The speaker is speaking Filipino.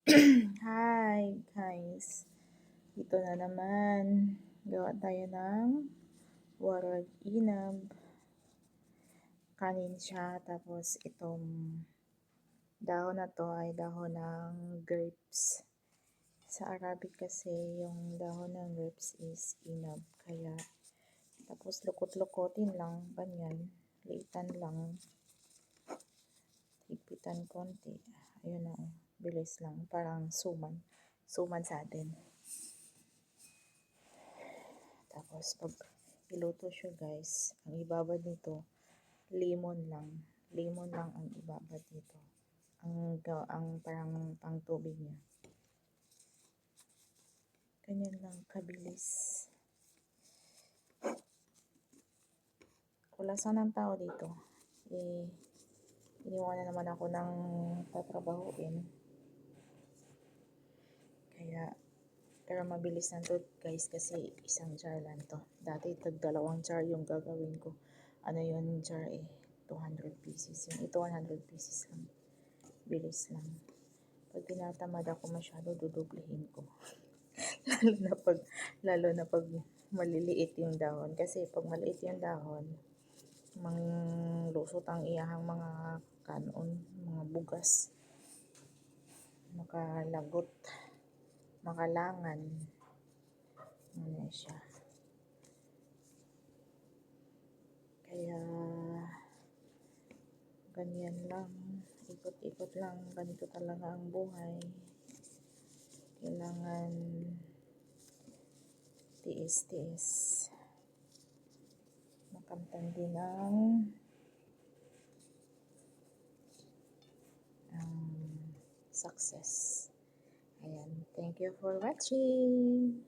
Hi guys, ito na naman. Gawa tayo ng warag inab. Kanin siya, tapos itong dahon na to ay dahon ng grapes. Sa Arabic kasi yung dahon ng grapes is inab. Kaya, tapos lukot-lukotin lang, ganyan. Liitan lang. Higpitan konti. Ayun na, bilis lang. Parang suman. Suman sa atin. Tapos pag iluto siya guys, ang ibabad nito, lemon lang. Lemon lang ang ibabad dito. Ang parang pang tubig niya. Ganyan lang kabilis. Wala sanang tao dito. Iniwanan naman ako ng tatrabahuin. Kaya, pero mabilis na to guys kasi isang jar lang to. Dati dalawang jar yung gagawin ko. Ano yun jar 200 pieces. Yung ito 100 pieces lang. Bilis lang. Pag tinatamad ako masyado, dudublehin ko. lalo na pag maliliit yung dahon. Kasi pag maliit yung dahon, manglusot ang iyahang mga kanon, mga bugas. Makalagot. Makalangan. Ano siya. Kaya, ganyan lang. Ikot-ikot lang. Ganito talaga ang buhay. Kailangan tiis-tiis. Makamtan din ang success. Ayan. Thank you for watching.